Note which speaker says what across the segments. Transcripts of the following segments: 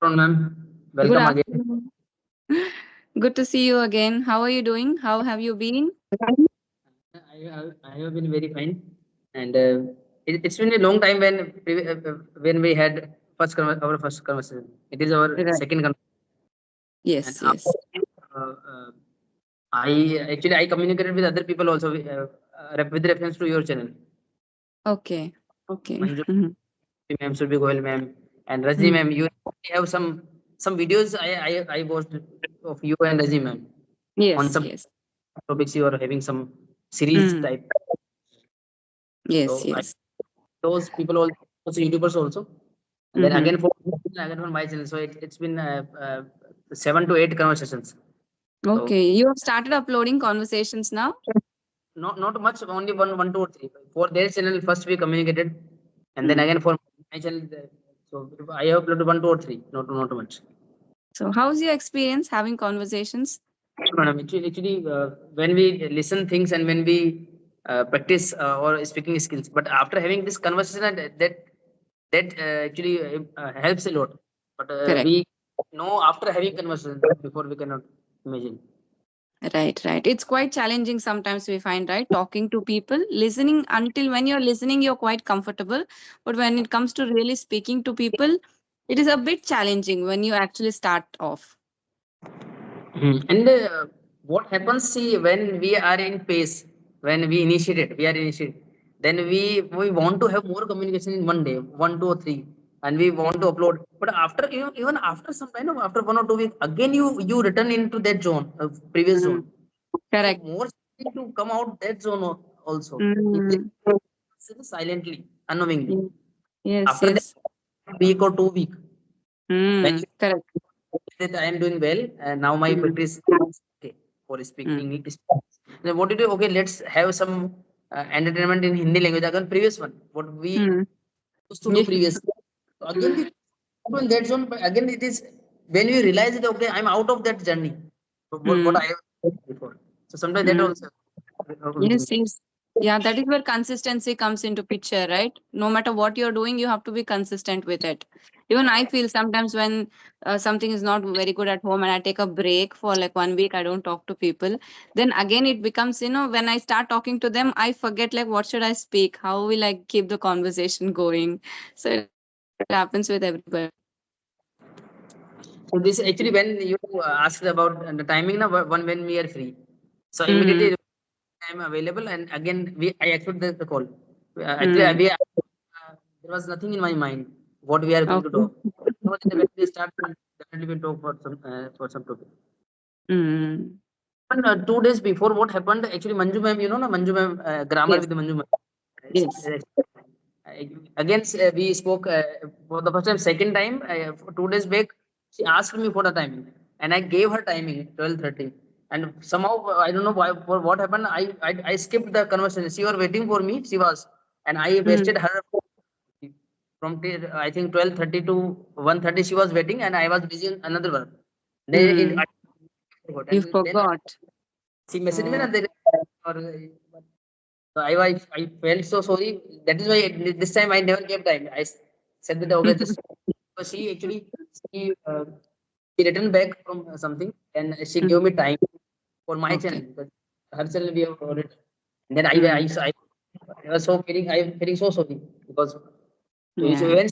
Speaker 1: Ma'am.
Speaker 2: Good
Speaker 1: Welcome again.
Speaker 2: afternoon. Good to see you again. How are you doing? How have you been?
Speaker 1: I have been very fine, and it's been a long time when we had our first conversation. It is our
Speaker 2: Right.
Speaker 1: second conversation, and
Speaker 2: Yes, yes.
Speaker 1: uh, uh, I communicated with other people also with reference to your channel.
Speaker 2: Okay. Okay.
Speaker 1: Manju ma'am, Surbi Goyal ma'am, and Rajni
Speaker 2: Mhm.
Speaker 1: ma'am. You have some videos I watched of you and Rajni ma'am on
Speaker 2: Yes,
Speaker 1: some
Speaker 2: yes.
Speaker 1: topics. You are having some series
Speaker 2: Mm.
Speaker 1: type.
Speaker 2: Yes,
Speaker 1: So I
Speaker 2: yes.
Speaker 1: those people also YouTubers also. And then
Speaker 2: Mm-hmm.
Speaker 1: again for my channel. So it's been 7 to 8 conversations. So
Speaker 2: Okay. You have started uploading conversations now?
Speaker 1: not much, only one, 2 or 3. For their channel, first we communicated, and then
Speaker 2: Mm.
Speaker 1: again for my channel. So I have uploaded 1, 2 or 3, not too much.
Speaker 2: So, how's your experience having conversations?
Speaker 1: Madam, actually, when we listen things and when we practice or speaking skills, but after having this conversation, actually helps a lot. But
Speaker 2: Correct.
Speaker 1: we know after having conversation before we cannot imagine.
Speaker 2: Right, right. It's quite challenging sometimes we find, right? Talking to people, listening until when you're listening, you're quite comfortable. But when it comes to really speaking to people, it is a bit challenging when you actually start off.
Speaker 1: And what happens, see, when we are in pace, when we are initiated, then we want to have more communication in one day, 1, 2 or 3, and we want to upload. But after even after some time, after 1 or 2 weeks, again you return into that zone, previous
Speaker 2: Mm,
Speaker 1: zone. You
Speaker 2: correct.
Speaker 1: more to come out that zone also. It
Speaker 2: Mm,
Speaker 1: is silently, unknowingly.
Speaker 2: ye- yes,
Speaker 1: After that
Speaker 2: yes.
Speaker 1: week or 2 week, when
Speaker 2: Mm, correct.
Speaker 1: that I am doing well, and now my
Speaker 2: Mm,
Speaker 1: practice is okay for speaking
Speaker 2: mm,
Speaker 1: English. Then what do you do? Okay, let's have some entertainment in Hindi language. Again, previous one, what we
Speaker 2: mm.
Speaker 1: used to do
Speaker 2: Yes.
Speaker 1: previously. So again, in that zone, but again, it is when we realize that okay, I'm out of that journey. What
Speaker 2: Mm,
Speaker 1: I have done before. So sometimes that
Speaker 2: mm.
Speaker 1: also.
Speaker 2: Yes, yes. Yeah, that is where consistency comes into picture, right? No matter what you're doing, you have to be consistent with it. Even I feel sometimes when something is not very good at home and I take a break for like 1 week, I don't talk to people. Then again, it becomes, when I start talking to them, I forget like what should I speak? How will I keep the conversation going? So it happens with everybody.
Speaker 1: So this actually when you asked about the timing now, one when we are free. So
Speaker 2: Mm-hmm.
Speaker 1: immediately I'm available, and again I accept the call. Actually,
Speaker 2: Mm.
Speaker 1: there was nothing in my mind what we are going to
Speaker 2: Okay.
Speaker 1: talk. So when we start, definitely we'll talk for some topic.
Speaker 2: Mm.
Speaker 1: And 2 days before, what happened? Actually, Manju ma'am, na Manju ma'am, grammar
Speaker 2: Yes.
Speaker 1: with Manju ma'am.
Speaker 2: Yes.
Speaker 1: Again, we spoke for the first time. Second time, for 2 days back, she asked me for the timing, and I gave her timing 12:30. And somehow I don't know why for what happened. I skipped the conversation. She was waiting for me. She was, and I
Speaker 2: Mm.
Speaker 1: wasted her from I think 12:30 to 1:30. She was waiting, and I was busy in another work.
Speaker 2: Mm.
Speaker 1: I forgot,
Speaker 2: You
Speaker 1: and then
Speaker 2: forgot.
Speaker 1: she messaged me
Speaker 2: Oh.
Speaker 1: and then or so I felt so sorry. That is why this time I never gave time. Said that okay, just so she actually she uh, she returned back from something, and she
Speaker 2: Mm.
Speaker 1: gave me time for my channel
Speaker 2: Okay.
Speaker 1: because her channel we have already. And then
Speaker 2: Mm.
Speaker 1: I was so feeling I am feeling so sorry because
Speaker 2: Yeah.
Speaker 1: when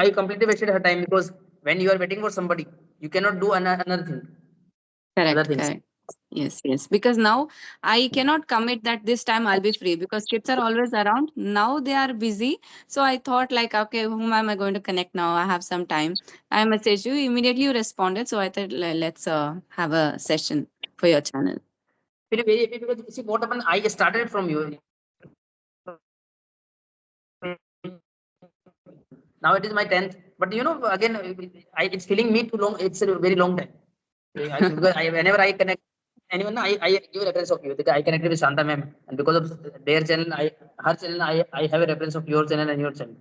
Speaker 1: I completely wasted her time because when you are waiting for somebody, you cannot do another thing, other
Speaker 2: Correct.
Speaker 1: things.
Speaker 2: Correct. Yes. Yes. Because now I cannot commit that this time I'll be free because kids are always around. Now they are busy. So I thought like, okay, whom am I going to connect now? I have some time. I messaged you immediately. You responded. So I thought let's have a session for your channel.
Speaker 1: Very happy because see what happened. I started from you. Now it is my 10th, but again, it's feeling me too long. It's a very long time. Because whenever I connect anyone, I give a reference of you. Because I connected with Shanta Mam, and because of their channel, her channel, I have a reference of your channel and your channel.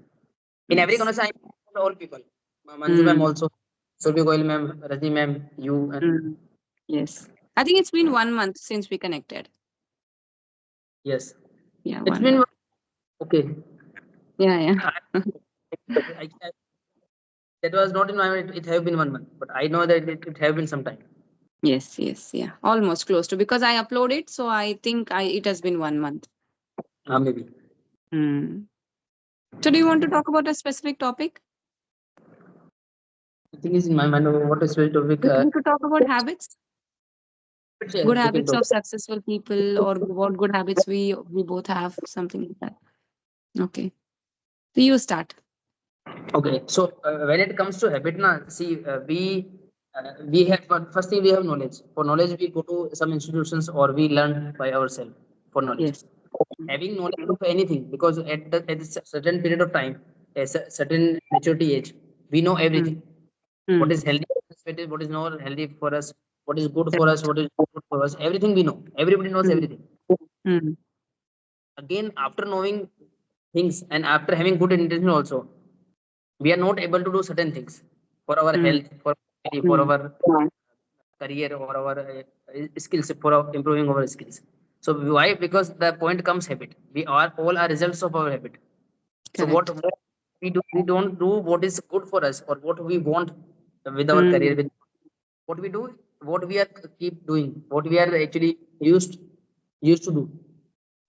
Speaker 1: In every
Speaker 2: Yes.
Speaker 1: conversation, I all people. Manju Mam
Speaker 2: Mm.
Speaker 1: also, Surbi Goyal Mam, Rajni Mam, you, and
Speaker 2: Mm. Yes. I think it's been 1 month since we connected.
Speaker 1: yes,
Speaker 2: Yeah,
Speaker 1: it's
Speaker 2: one
Speaker 1: been
Speaker 2: month.
Speaker 1: okay.
Speaker 2: Yeah, yeah.
Speaker 1: I, I, That was not in my mind. It have been 1 month, but I know that it have been some time.
Speaker 2: Yes, yes, yeah. Almost close to, because I upload it, so I think it has been 1 month.
Speaker 1: Maybe.
Speaker 2: Hmm. So do you want to talk about a specific topic?
Speaker 1: The thing is in my mind. What is the topic?
Speaker 2: We could talk about habits,
Speaker 1: Yeah,
Speaker 2: good
Speaker 1: we can
Speaker 2: habits
Speaker 1: talk.
Speaker 2: of successful people, or what good habits we both have, something like that. Okay. So you start.
Speaker 1: Okay, so when it comes to habit, na, see, we have first thing we have knowledge. For knowledge, we go to some institutions or we learn by ourselves for knowledge.
Speaker 2: Yes.
Speaker 1: Having knowledge of anything, because at a certain period of time, certain maturity age, we know everything.
Speaker 2: Hmm.
Speaker 1: What
Speaker 2: Hmm.
Speaker 1: is healthy for us, what is not healthy for us, what is good for us,
Speaker 2: Correct.
Speaker 1: what is not good for us. Everything we know. Everybody knows
Speaker 2: Hmm.
Speaker 1: everything.
Speaker 2: Hmm.
Speaker 1: Again, after knowing things and after having good intention also, we are not able to do certain things for our
Speaker 2: Hmm.
Speaker 1: health, for for
Speaker 2: Hmm.
Speaker 1: our career, or our skills, for improving our skills. So why? Because the point comes habit. We are all are results of our habit. So
Speaker 2: Correct.
Speaker 1: what we do, we don't do what is good for us or what we want with our career.
Speaker 2: Hmm.
Speaker 1: With what we do, what we are keep doing, what we are actually used to do.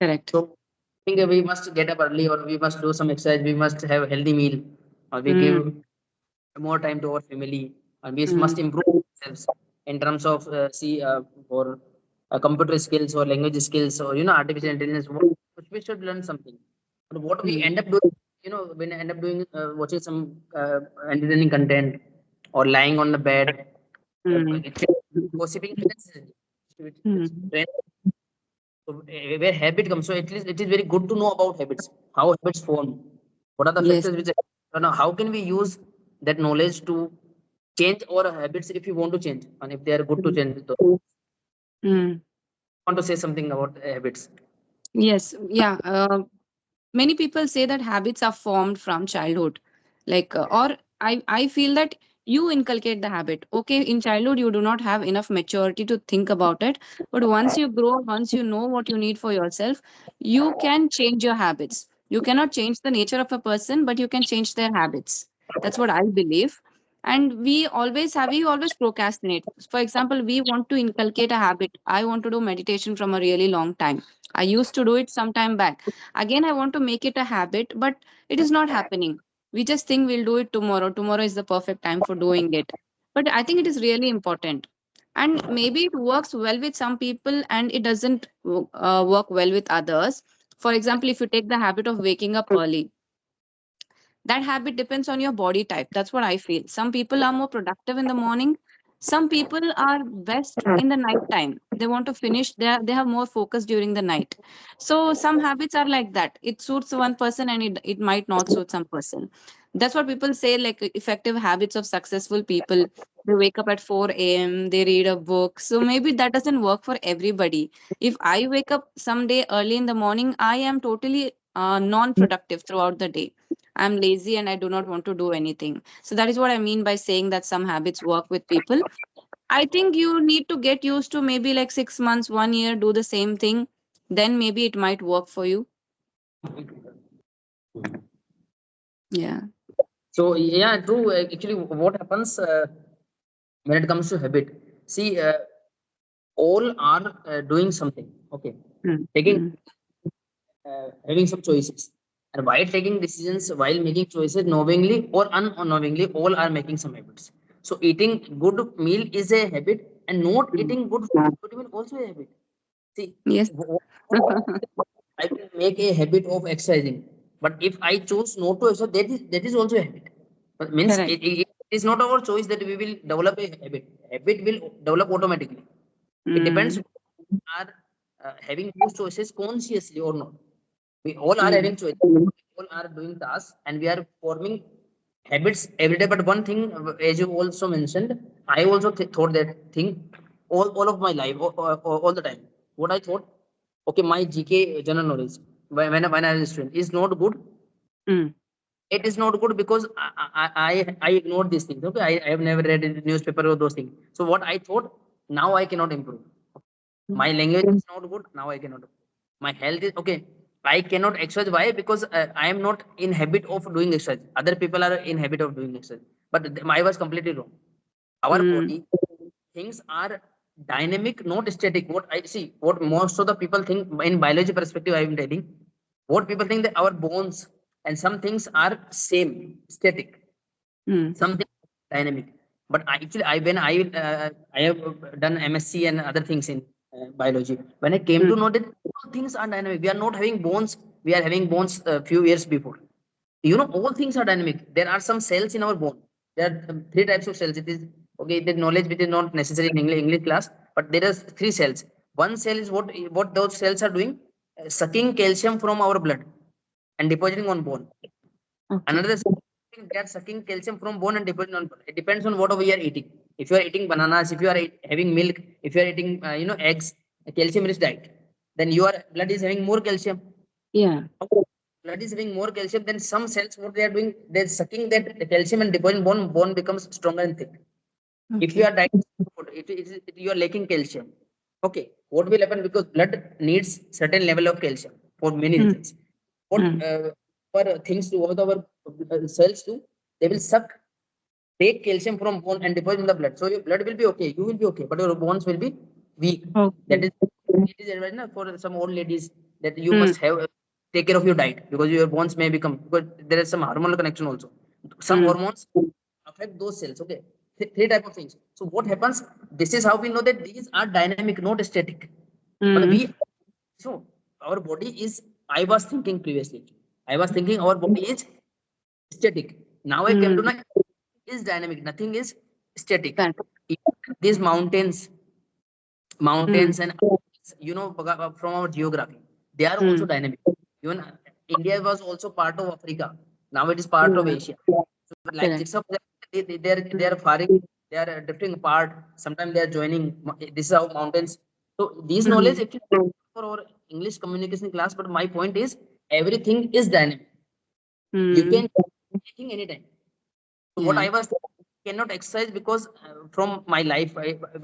Speaker 2: Correct.
Speaker 1: So I think we must get up early, or we must do some exercise. We must have a healthy meal, or we give
Speaker 2: Hmm.
Speaker 1: more time to our family, and we must
Speaker 2: Hmm.
Speaker 1: improve ourselves in terms of for computer skills or language skills, or artificial intelligence. We should learn something. But what we
Speaker 2: Hmm.
Speaker 1: end up doing, when I end up doing watching some entertaining content, or lying on the bed,
Speaker 2: Hmm.
Speaker 1: it's gossiping unnecessarily. It's
Speaker 2: Hmm.
Speaker 1: so where habit comes. So at least it is very good to know about habits, how habits form, what are the
Speaker 2: Yes.
Speaker 1: factors which, how can we use that knowledge to change our habits if we want to change, and if they are good to
Speaker 2: Hmm.
Speaker 1: change. So,
Speaker 2: Hmm.
Speaker 1: want to say something about habits?
Speaker 2: Yes. Yeah. Many people say that habits are formed from childhood, like or I feel that you inculcate the habit. Okay, in childhood you do not have enough maturity to think about it, but once you grow, once you know what you need for yourself, you can change your habits. You cannot change the nature of a person, but you can change their habits. That's what I believe. And we always procrastinate. For example, we want to inculcate a habit. I want to do meditation from a really long time. I used to do it some time back. Again, I want to make it a habit, but it is not happening. We just think we'll do it tomorrow. Tomorrow is the perfect time for doing it. But I think it is really important. And maybe it works well with some people and it doesn't work well with others. For example, if you take the habit of waking up early, that habit depends on your body type. That's what I feel. Some people are more productive in the morning. Some people are best in the night time. They want to finish, they have more focus during the night. So some habits are like that. It suits one person and it might not suit some person. That's what people say, like effective habits of successful people. They wake up at 4 a.m., they read a book. So maybe that doesn't work for everybody. If I wake up someday early in the morning, I am totally non-productive throughout the day. I'm lazy and I do not want to do anything. So that is what I mean by saying that some habits work with people. I think you need to get used to maybe like 6 months, 1 year, do the same thing. Then maybe it might work for you. Yeah.
Speaker 1: So yeah, true. Actually, what happens when it comes to habit? See, all are doing something. Okay,
Speaker 2: Mm,
Speaker 1: taking
Speaker 2: mm,
Speaker 1: having some choices, and while taking decisions, while making choices, knowingly or unknowingly, all are making some habits. So eating good meal is a habit, and not
Speaker 2: mm.
Speaker 1: eating good food is also a habit. See,
Speaker 2: Yes.
Speaker 1: I will make a habit of exercising, but if I choose not to exercise, that is also a habit. But means
Speaker 2: Correct.
Speaker 1: it is not our choice that we will develop a habit. Habit will develop automatically. It depends
Speaker 2: Mm,
Speaker 1: whether we are having those choices consciously or not. We all are
Speaker 2: mm,
Speaker 1: having choices. We all are doing tasks, and we are forming habits every day. But one thing, as you also mentioned, I also thought that thing all of my life, all the time. What I thought, okay, my GK general knowledge when I was a student is not good.
Speaker 2: mm,
Speaker 1: It is not good because I ignored these things. Okay, I have never read in the newspaper or those things. So what I thought, now I cannot improve. My language is not good. Now I cannot. My health is okay. I cannot exercise. Why? Because I am not in habit of doing exercise. Other people are in habit of doing exercise. But I was completely wrong. Our
Speaker 2: Mm.
Speaker 1: body, things are dynamic, not static. What I see, what most of the people think in biology perspective, I am telling, what people think that our bones and some things are same, static,
Speaker 2: Mm.
Speaker 1: something dynamic. But actually, I have done MSc and other things in biology. When I came to
Speaker 2: Mm.
Speaker 1: know that all things are dynamic, we are not having bones. We are having bones a few years before. All things are dynamic. There are some cells in our bone. There are three types of cells. It is okay. The knowledge which is not necessary in English class, but there are three cells. One cell is what those cells are doing, sucking calcium from our blood and depositing on bone.
Speaker 2: Okay.
Speaker 1: Another thing, they are sucking calcium from bone and depositing on bone. It depends on what we are eating. If you are eating bananas, if you are having milk, if you are eating eggs, a calcium rich diet, then your blood is having more calcium.
Speaker 2: Yeah.
Speaker 1: Okay. Blood is having more calcium, then some cells, what they are doing, they're sucking that calcium and depositing bone, bone becomes stronger and thick. If you
Speaker 2: Okay.
Speaker 1: are digesting food, you are lacking calcium. Okay, what will happen? Because blood needs certain level of calcium for many
Speaker 2: Mm.
Speaker 1: reasons. What
Speaker 2: Mm.
Speaker 1: our things do, what our cells do, they will take calcium from bone and deposit in the blood. So your blood will be okay, you will be okay, but your bones will be weak. That
Speaker 2: Okay.
Speaker 1: is, it is advised for some old ladies that you
Speaker 2: Mm.
Speaker 1: must have take care of your diet because your bones may become, because there is some hormonal connection also. Some
Speaker 2: Mm.
Speaker 1: hormones affect those cells. Okay, three type of things. So what happens? This is how we know that these are dynamic, not static. But
Speaker 2: Mm.
Speaker 1: we so our body is. I was thinking previously. I was thinking our body is static. Now I came to
Speaker 2: Mm.
Speaker 1: know is dynamic. Nothing is static.
Speaker 2: That.
Speaker 1: Even these
Speaker 2: Mm.
Speaker 1: mountains and from our geography, they are also
Speaker 2: Mm.
Speaker 1: dynamic. Even India was also part of Africa. Now it is part of
Speaker 2: Yeah.
Speaker 1: Asia. So like
Speaker 2: Correct.
Speaker 1: jigsaw puzzle, they are faring, they are drifting apart. Sometimes they are joining. This is how mountains. So these knowledge
Speaker 2: Mm.
Speaker 1: actually for our English communication class. But my point is everything is dynamic. You
Speaker 2: Mm.
Speaker 1: can do anything anytime. So what
Speaker 2: Yeah.
Speaker 1: I was cannot exercise because from my life,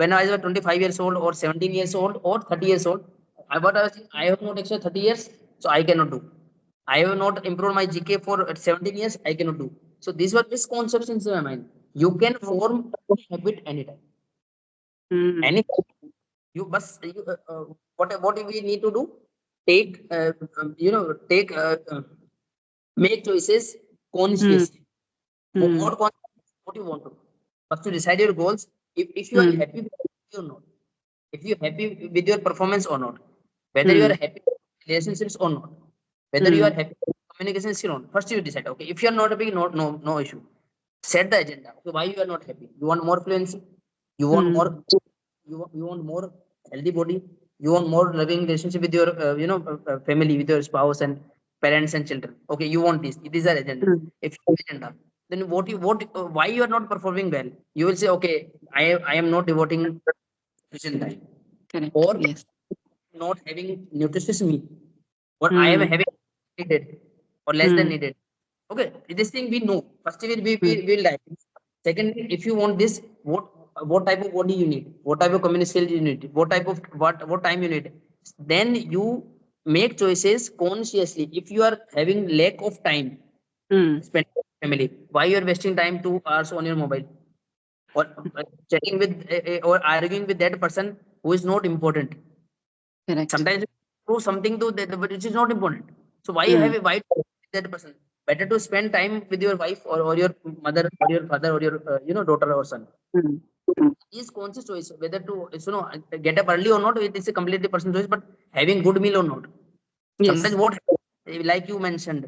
Speaker 1: when I was 25 years old or 17 years old or 30 years old, I have not exercised 30 years, so I cannot do. I have not improved my GK for 17 years, I cannot do. So these were misconceptions in my mind. You can form any habit anytime.
Speaker 2: Mm.
Speaker 1: Any what we need to do? Take take make choices
Speaker 2: Mm.
Speaker 1: consciously.
Speaker 2: Mm.
Speaker 1: What what you want to do. First to decide your goals. If you are
Speaker 2: Mm.
Speaker 1: happy with it or not, if you're happy with your performance or not, whether you are
Speaker 2: Mm.
Speaker 1: happy with relationships or not, whether you are
Speaker 2: Mm.
Speaker 1: happy with communication skill or not, first you decide. Okay, if you are not happy, no issue. Set the agenda. Okay, why you are not happy? You want more fluency, you want
Speaker 2: Mm.
Speaker 1: more, you want more healthy body, you want more loving relationship with your family, with your spouse and parents and children. Okay, you want this. These are agendas.
Speaker 2: Mm.
Speaker 1: If you have agenda, then why you are not performing well? You will say, okay, I am not devoting sufficient time,
Speaker 2: Correct.
Speaker 1: or
Speaker 2: Yes.
Speaker 1: not having nutritious meal, or I am
Speaker 2: Mm.
Speaker 1: having needed or less than
Speaker 2: Mm.
Speaker 1: needed. Okay, this thing we know. First,
Speaker 2: Mm.
Speaker 1: will die. Second, if you want this, what type of body you need, what type of community skill you need, what time you need. Then you make choices consciously. If you are having lack of time
Speaker 2: Mm.
Speaker 1: spent with family, why you are wasting time 2 hours on your mobile, or chatting with or arguing with that person who is not important.
Speaker 2: Correct.
Speaker 1: Sometimes you prove something to that which is not important. So why you have
Speaker 2: Mm.
Speaker 1: a why that person? Better to spend time with your wife or your mother or your father or your daughter or son.
Speaker 2: Mm.
Speaker 1: Is conscious choice whether to get up early or not. It is a completely personal choice. But having good meal or not. Sometimes
Speaker 2: Yes.
Speaker 1: what happens, like you mentioned,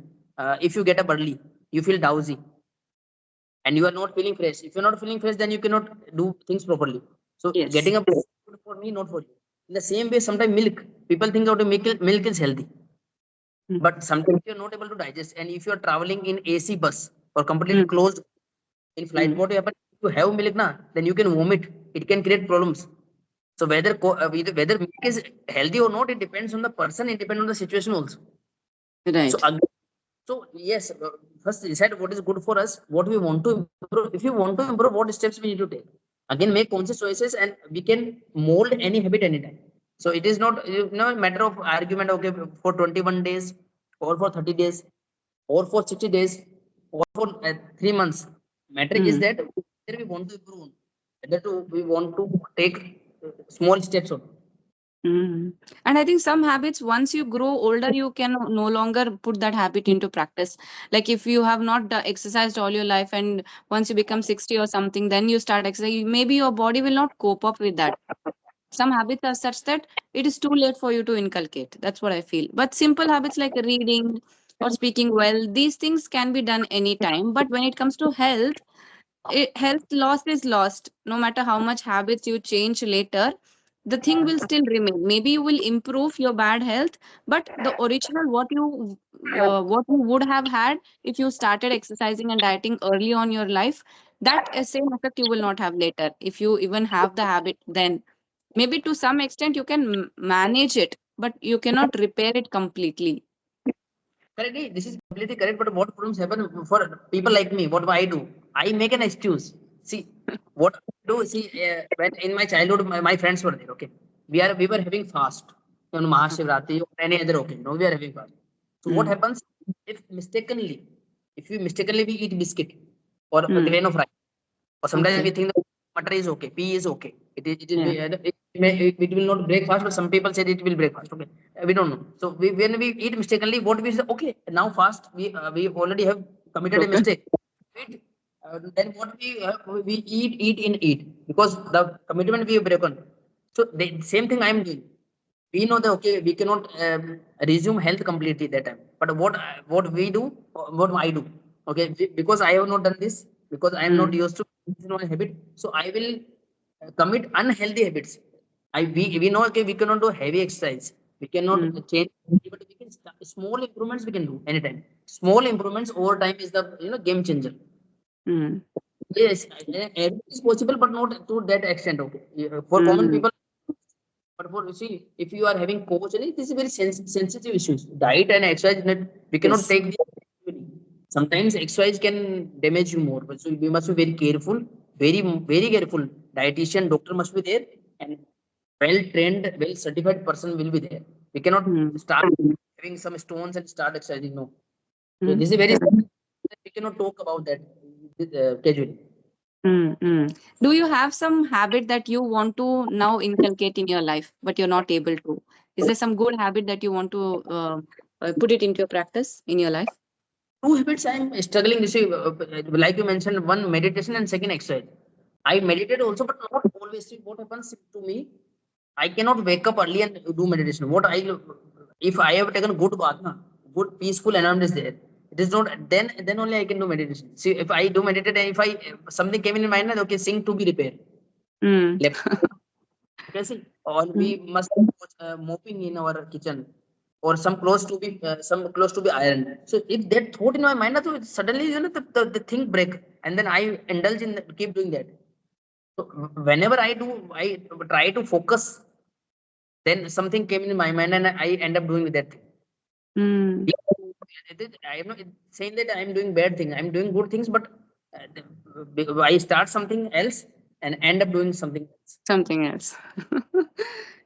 Speaker 1: if you get up early, you feel drowsy and you are not feeling fresh. If you're not feeling fresh, then you cannot do things properly. So
Speaker 2: Yes.
Speaker 1: getting up is good for me, not for you. In the same way, sometimes milk. People think that milk is healthy,
Speaker 2: Mm.
Speaker 1: but sometimes you're not able to digest. And if you're traveling in AC bus or completely
Speaker 2: Mm.
Speaker 1: closed in flight,
Speaker 2: Mm.
Speaker 1: what happens? If you have milk, then you can vomit. It can create problems. So whether milk is healthy or not, it depends on the person. It depends on the situation also. So
Speaker 2: Right.
Speaker 1: so yes, first decide what is good for us, what we want to improve. If you want to improve, what steps we need to take. Again, make conscious choices, and we can mold any habit anytime. So it is not, a matter of argument, okay, for 21 days or for 30 days or for 60 days or for 3 months. Matter is
Speaker 2: Hmm.
Speaker 1: that whether we want to improve, we want to take small steps on.
Speaker 2: Mm. And I think some habits, once you grow older, you can no longer put that habit into practice. Like if you have not exercised all your life, and once you become 60 or something, then you start exercising, maybe your body will not cope up with that. Some habits are such that it is too late for you to inculcate. That's what I feel. But simple habits like reading or speaking well, these things can be done anytime. But when it comes to health, health loss is lost. No matter how much habits you change later, the thing will still remain. Maybe you will improve your bad health, but the original what you would have had if you started exercising and dieting early on your life, that same effect you will not have later if you even have the habit then. Maybe to some extent you can manage it, but you cannot repair it completely.
Speaker 1: Correctly, this is completely correct. But what problems happen for people like me? What I do? I make an excuse. See, what I do? See, when in my childhood, my friends were there. Okay, we were having fast on Mahashivratri or any other occasion. No, we are having fast. So what
Speaker 2: Mm.
Speaker 1: happens if we mistakenly we eat biscuit or a
Speaker 2: Mm.
Speaker 1: grain of rice, or sometimes we
Speaker 2: Okay.
Speaker 1: think that butter is okay, pea is okay. It will
Speaker 2: Yeah.
Speaker 1: be it will not break fast, but some people said it will break fast. Okay, we don't know. So when we eat mistakenly, what we say, okay, now fast we already have committed a
Speaker 2: Broken.
Speaker 1: mistake. Then what we eat because the commitment we have broken. So the same thing I am doing. We know that okay, we cannot resume health completely that time. But what we do, what I do, okay, because I have not done this, because I am not
Speaker 2: Mm.
Speaker 1: used to this is not a habit, so I will commit unhealthy habits. We know okay, we cannot do heavy exercise, we cannot
Speaker 2: Mm.
Speaker 1: change, but we can start, small improvements we can do anytime. Small improvements over time is the game changer.
Speaker 2: Mm.
Speaker 1: Yes, it is possible, but not to that extent. Okay, yeah, for common
Speaker 2: Mm.
Speaker 1: people, but for you see, if you are having coach, this is very sensitive issues. Diet and exercise, we cannot
Speaker 2: Yes.
Speaker 1: take this. Sometimes exercise can damage you more, but so we must be very careful, very careful. Dietitian, doctor must be there, and well trained, well certified person will be there. We cannot
Speaker 2: Mm.
Speaker 1: start having some stones and start exercising. No, so
Speaker 2: Mm.
Speaker 1: this is very.
Speaker 2: Correct.
Speaker 1: We cannot talk about that casually.
Speaker 2: Mm. Mm. Do you have some habit that you want to now inculcate in your life, but you're not able to? Is there some good habit that you want to put it into your practice in your life?
Speaker 1: Two habits I'm struggling to see, like you mentioned, one meditation and second exercise. I meditate also, but not always. See, what happens to me? I cannot wake up early and do meditation. If I have taken good bath, na, good peaceful environment is there. It is not then only I can do meditation. See, if I do meditate, if I something came in mind, okay, sink to be repaired.
Speaker 2: Mm.
Speaker 1: Okay, see, or we
Speaker 2: Mm.
Speaker 1: must mopping in our kitchen, or some clothes to be ironed. So if that thought in my mind, so suddenly the thing break, and then I indulge in keep doing that. So whenever I try to focus, then something came in my mind, and I end up doing that thing.
Speaker 2: Mm.
Speaker 1: I am not saying that I am doing bad thing. I am doing good things, but I start something else and end up doing something else.
Speaker 2: Something else.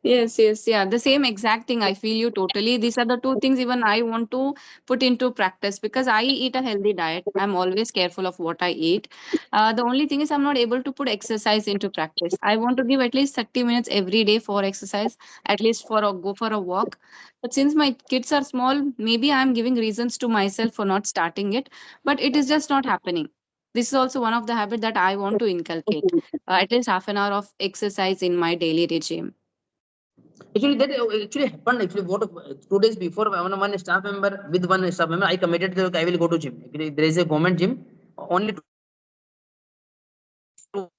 Speaker 2: Yes, yes, yeah. The same exact thing. I feel you totally. These are the two things even I want to put into practice because I eat a healthy diet. I'm always careful of what I eat. The only thing is I'm not able to put exercise into practice. I want to give at least 30 minutes every day for exercise, at least for a go for a walk. But since my kids are small, maybe I'm giving reasons to myself for not starting it, but it is just not happening. This is also one of the habit that I want to inculcate. At least half an hour of exercise in my daily regime.
Speaker 1: Actually, that actually happened. Actually, 2 days before, one staff member with one staff member, I committed that I will go to gym. Actually, there is a government gym. Only 200.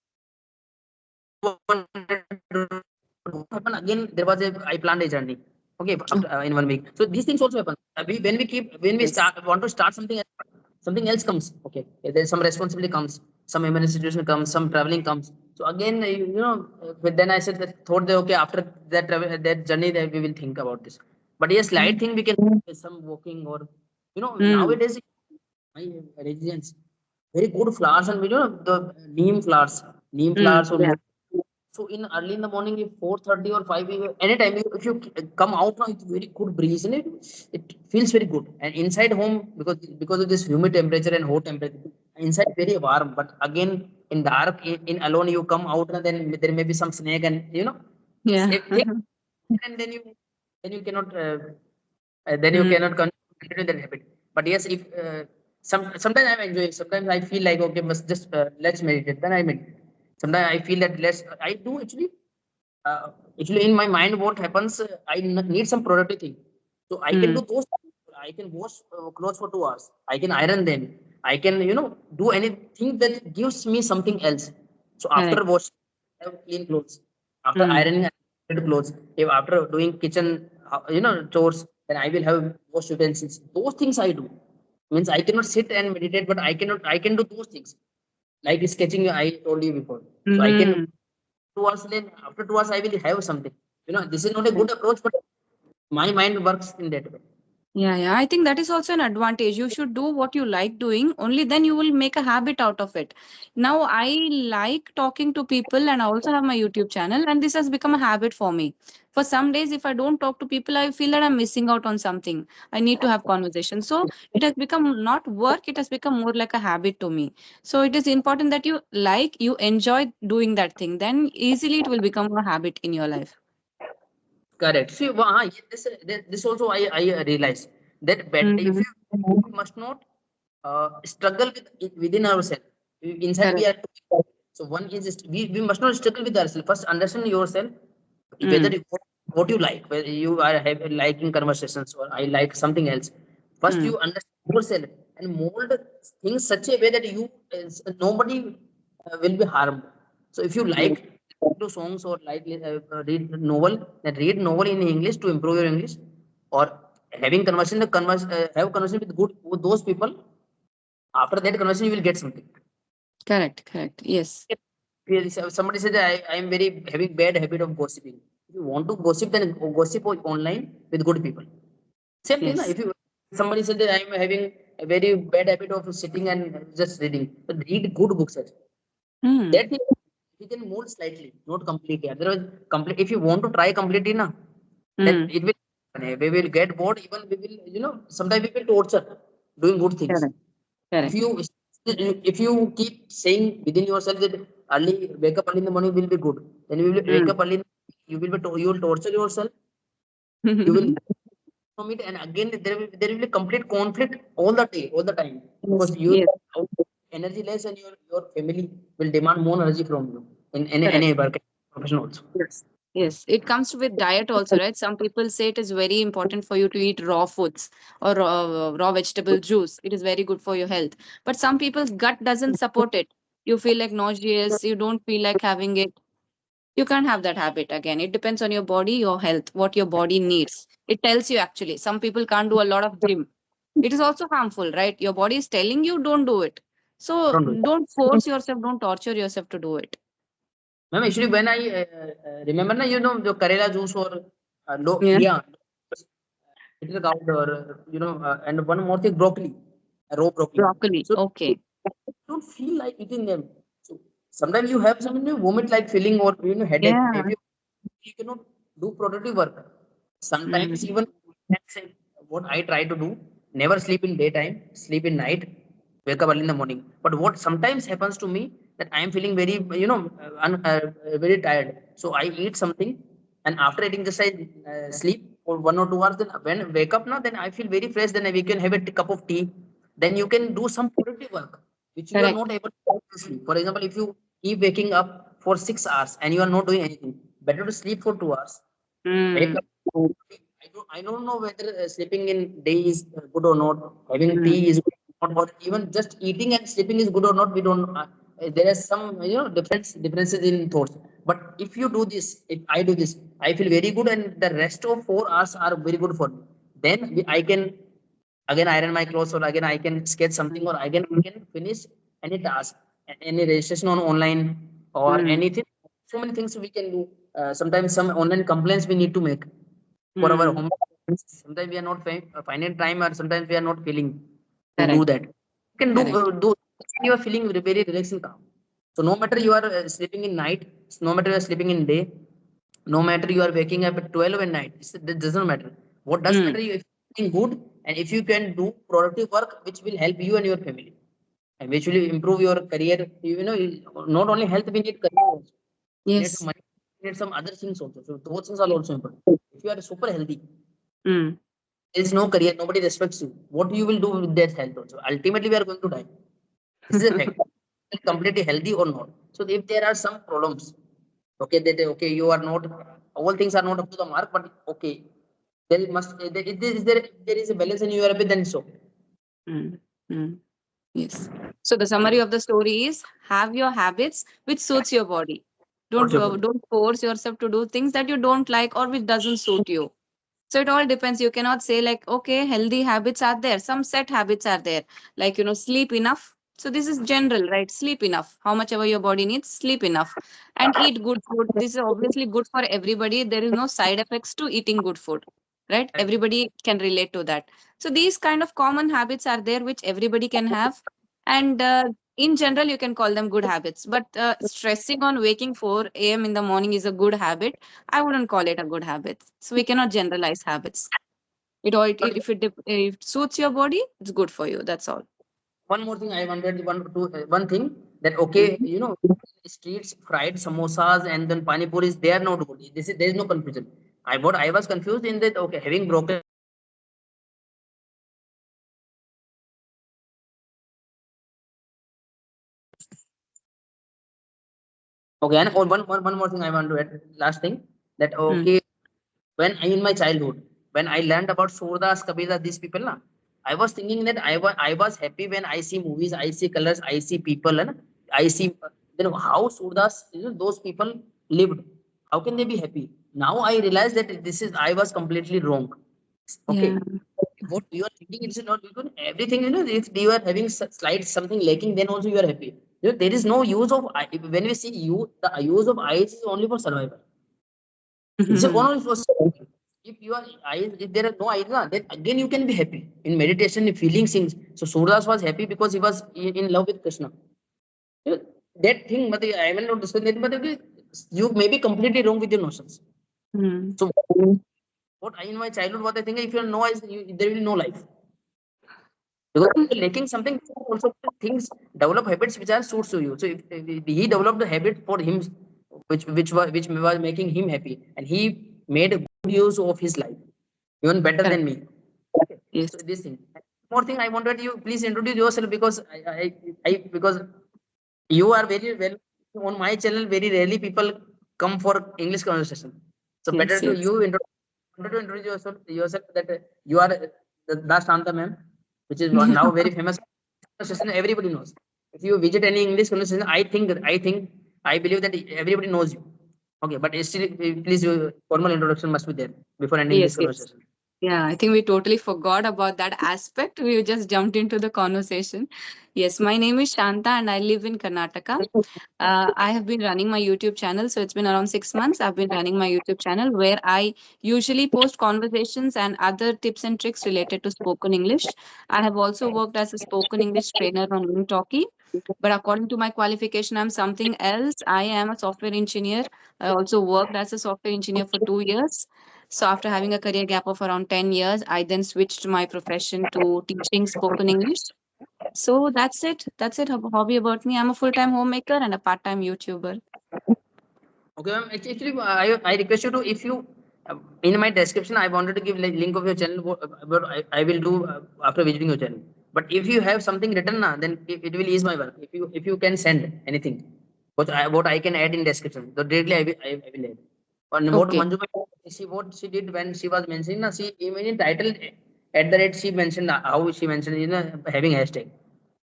Speaker 1: What happened again? There was a I planned a journey. Okay,
Speaker 2: Oh,
Speaker 1: after in 1 week. So these things also happen. When we
Speaker 2: yes.
Speaker 1: start want to start something else comes. Okay, there's some responsibility comes, some emergency situation comes, some traveling comes. So again, but then I said that thought that okay, after that journey, that we will think about this. But yes, light
Speaker 2: Mm.
Speaker 1: thing we can some walking, or
Speaker 2: Mm.
Speaker 1: nowadays my residence very good flowers, and the neem flowers
Speaker 2: Mm.
Speaker 1: or
Speaker 2: Yeah.
Speaker 1: So in early in the morning, if 4:30 or 5, anytime if you come out now, it's very good breeze, and it feels very good. And inside home, because of this humid temperature and hot temperature, inside very warm. But again, in dark, in alone, you come out, and then there may be some snake, and
Speaker 2: Yeah.
Speaker 1: thing, and then you cannot then you
Speaker 2: Mm,
Speaker 1: cannot continue that habit. But yes, if sometimes I enjoy it. Sometimes I feel like, okay, must just let's meditate. Then I meditate. Sometimes I feel that let's I do uh, actually in my mind what happens. I need some productive thing, so I can
Speaker 2: mm,
Speaker 1: do those. I can wash clothes for 2 hours. I can iron them. I can do anything that gives me something else. So after
Speaker 2: correct.
Speaker 1: washing, I have clean clothes. After
Speaker 2: Mm,
Speaker 1: ironing, I have clothes. If after doing kitchen, chores, then I will have wash utensils. Those things I do. Means I cannot sit and meditate, but I can do those things. Like sketching, I told you before. So I can
Speaker 2: mm.
Speaker 1: 2 hours, then after 2 hours, I will have something. This is not a good approach, but my mind works in that way.
Speaker 2: Yeah, yeah. I think that is also an advantage. You should do what you like doing, only then you will make a habit out of it. Now, I like talking to people and I also have my YouTube channel, and this has become a habit for me. For some days, if I don't talk to people, I feel that I'm missing out on something. I need to have conversation. So it has become not work, it has become more like a habit to me. So it is important that you enjoy doing that thing. Then easily it will become a habit in your life.
Speaker 1: Correct. See, this also I realize that if
Speaker 2: Mm-hmm.
Speaker 1: you must not struggle within ourselves. Inside we
Speaker 2: Correct.
Speaker 1: are so one is we must not struggle with ourselves. First, understand yourself whether
Speaker 2: Mm.
Speaker 1: what you like, whether you are liking conversations or I like something else. First,
Speaker 2: Mm.
Speaker 1: you understand yourself and mold things such a way that nobody will be harmed. So if you
Speaker 2: Yes.
Speaker 1: like do songs or like read novel, then read novel in English to improve your English, or having have conversation with with those people. After that conversation, you will get something.
Speaker 2: Correct, correct. Yes.
Speaker 1: Somebody said that I am very having bad habit of gossiping. If you want to gossip, then gossip online with good people. Same thing. Na?
Speaker 2: Yes.
Speaker 1: If you somebody said that I am having a very bad habit of sitting and just reading, but read good books.
Speaker 2: Hmm.
Speaker 1: That thing we can mold slightly, not completely. Otherwise, complete. If you want to try completely, na, then
Speaker 2: Hmm.
Speaker 1: it will. We will get bored. Even we will, sometimes we will torture doing good things.
Speaker 2: Correct.
Speaker 1: If
Speaker 2: Correct.
Speaker 1: you if you keep saying within yourself that early wake up early in the morning will be good, then you will wake
Speaker 2: Hmm.
Speaker 1: up early. You will torture yourself. You will from it, and again there will be complete conflict all the time, because
Speaker 2: Yes.
Speaker 1: you
Speaker 2: Yes.
Speaker 1: energy less, and your family will demand more energy from you in any
Speaker 2: Correct.
Speaker 1: work profession also.
Speaker 2: Yes. Yes. It comes with diet also, right? Some people say it is very important for you to eat raw foods or raw vegetable juice. It is very good for your health. But some people's gut doesn't support it. You feel like nauseous. You don't feel like having it. You can't have that habit again. It depends on your body, your health, what your body needs. It tells you actually. Some people can't do a lot of gym. It is also harmful, right? Your body is telling you don't do it. So
Speaker 1: Don't do it.
Speaker 2: don't force yourself, don't torture yourself to do it.
Speaker 1: Ma'am, actually when I remember na, the karela juice or
Speaker 2: Yeah.
Speaker 1: yeah, bitter gourd, or and one more thing, broccoli, raw broccoli.
Speaker 2: Broccoli.
Speaker 1: So
Speaker 2: Okay.
Speaker 1: don't feel like eating them. So sometimes you have some vomit like feeling, or headache.
Speaker 2: Yeah.
Speaker 1: Maybe you cannot do productive work. Sometimes
Speaker 2: Mm.
Speaker 1: even what I try to do, never sleep in daytime, sleep in night, wake up early in the morning. But what sometimes happens to me, that I am feeling very very tired. So I eat something, and after eating just I sleep for 1 or 2 hours. Then when wake up now, then I feel very fresh. Then we can have a cup of tea. Then you can do some productive work which you are not
Speaker 2: Correct.
Speaker 1: able to do sleep. For example, if you keep waking up for 6 hours and you are not doing anything, better to sleep for 2 hours. Wake
Speaker 2: Mm.
Speaker 1: up. I don't know whether sleeping in day is good or not. Having tea
Speaker 2: Mm.
Speaker 1: is good or not. Or even just eating and sleeping is good or not. We don't. There are some differences in thoughts. But if you do this, if I do this, I feel very good, and the rest of 4 hours are very good for me. Then I can again iron my clothes, or again I can sketch something, or again I can finish any task, any registration on online, or
Speaker 2: Mm.
Speaker 1: anything. So many things we can do. Sometimes some online complaints we need to make for our
Speaker 2: Mm.
Speaker 1: home. Sometimes we are not finding time, or sometimes we are not feeling to do
Speaker 2: Correct.
Speaker 1: that. You can do
Speaker 2: Correct.
Speaker 1: do you are feeling very relaxing calm. So no matter you are sleeping in night, no matter you are sleeping in day, no matter you are waking up at 12 at night, it doesn't matter. What does matter if you're doing good and if you can do productive work which will help you and your family and which will improve your career. Not only health, we need career also. We need some
Speaker 2: Yes.
Speaker 1: money, we need some other things also. So those things are
Speaker 2: Yes.
Speaker 1: also important. If you are super healthy,
Speaker 2: Mm.
Speaker 1: there is no career, nobody respects you. What you will do with that health also? Ultimately, we are going to die. This is a fact. Completely healthy or not. So if there are some problems, okay, that okay, you are not, all things are not up to the mark, but okay, there must there is a balance and you are a bit then so.
Speaker 2: Mm. Mm. Yes. So the summary of the story is have your habits which suits your body.
Speaker 1: What's your body?
Speaker 2: Don't force yourself to do things that you don't like or which doesn't suit you. So it all depends. You cannot say like, okay, healthy habits are there. Some set habits are there. Like, sleep enough. So this is general, right? Sleep enough. How much ever your body needs, sleep enough. And eat good food. This is obviously good for everybody. There is no side effects to eating good food, right? Everybody can relate to that. So these kind of common habits are there which everybody can have. And in general, you can call them good habits. But stressing on waking 4 a.m. in the morning is a good habit. I wouldn't call it a good habit. So we cannot generalize habits. It all if it suits your body, it's good for you. That's all.
Speaker 1: One more thing I wanted one thing that okay,
Speaker 2: Mhm.
Speaker 1: streets fried samosas and then pani puris, they are not good. There is no confusion. I was confused in that okay, having broken okay, and one more thing I want to add, last thing, that
Speaker 2: Mm.
Speaker 1: okay, when I in my childhood, when I learned about Surdas, Kabira, these people, na, I was thinking that I was happy when I see movies, I see colors, I see people, na, I see then how Surdas, those people lived. How can they be happy? Now I realize that I was completely wrong.
Speaker 2: Yeah.
Speaker 1: Okay. What you are thinking, it's not because everything, if you are having slight something lacking, then also you are happy. There is no use of when we see you, the use of eyes is only for survival. It's only for survival. If you are eyes, if there are no eyes, then again you can be happy. In meditation, in feeling things. So Surdas was happy because he was in love with Krishna. You know, that thing, but I will not discuss that, but okay, you may be completely wrong with your notions.
Speaker 2: Mm.
Speaker 1: So what I in my childhood, what I think, if you are no eyes, there will be no life. Because you're lacking something, also things develop habits which are suits to you. So if he developed a habit for him, which was making him happy, and he made a good use of his life, even better
Speaker 2: Correct.
Speaker 1: than me. Okay.
Speaker 2: Yes.
Speaker 1: So this thing. More thing I wanted you please introduce yourself because because you are very well on my channel. Very rarely people come for English conversation. So better
Speaker 2: Yes.
Speaker 1: to
Speaker 2: Yes.
Speaker 1: you introduce yourself that you are the Shanta Mam, which is one now very famous conversation. Everybody knows. If you visit any English conversation, I believe that everybody knows you. Okay, but still, please, formal introduction must be there before ending this
Speaker 2: Yes. Yes.
Speaker 1: conversation.
Speaker 2: Yeah, I think we totally forgot about that aspect. We just jumped into the conversation. Yes, my name is Shanta and I live in Karnataka. I have been running my YouTube channel. So it's been around 6 months. I've been running my YouTube channel where I usually post conversations and other tips and tricks related to spoken English. I have also worked as a spoken English trainer on Talkie. But according to my qualification, I'm something else. I am a software engineer. I also worked as a software engineer for 2 years. So after having a career gap of around 10 years, I then switched my profession to teaching spoken English. So that's it. That's it. Hobby about me. I'm a full-time homemaker and a part-time YouTuber.
Speaker 1: Okay, ma'am. Actually, I request you to if you in my description I wanted to give link of your channel, but I will do after visiting your channel. But if you have something written now, then it will ease my work. If you can send anything, what I can add in description, so directly I will add. And what
Speaker 2: Okay.
Speaker 1: Manju ma'am, what she did when she was mentioning, na, she even in title at the rate she mentioned how she mentioned having hashtag.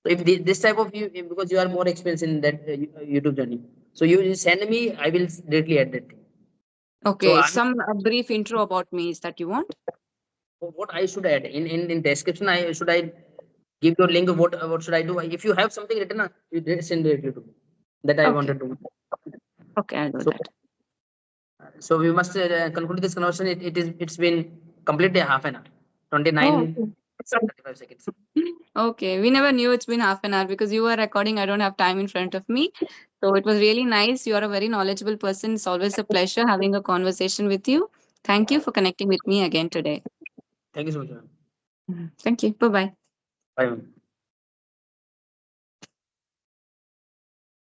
Speaker 1: So if this type of you, because you are more experienced in that YouTube journey, so you send me, I will directly add that thing. So
Speaker 2: Okay. Some a brief intro about me is that you want?
Speaker 1: what I should add in description, I give your link. What should I do? If you have something written, you send directly to me. That I
Speaker 2: Okay.
Speaker 1: wanted to.
Speaker 2: Okay, I'll do
Speaker 1: So
Speaker 2: that.
Speaker 1: we must conclude this conversation. It's been completely half an hour,
Speaker 2: Oh,
Speaker 1: 29.
Speaker 2: okay.
Speaker 1: 35 seconds.
Speaker 2: Okay, we never knew it's been half an hour because you were recording. I don't have time in front of me. So it was really nice. You are a very knowledgeable person. It's always a pleasure having a conversation with you. Thank you for connecting with me again today.
Speaker 1: Thank you so much, ma'am.
Speaker 2: Thank you. Bye bye.
Speaker 1: Bye, ma'am.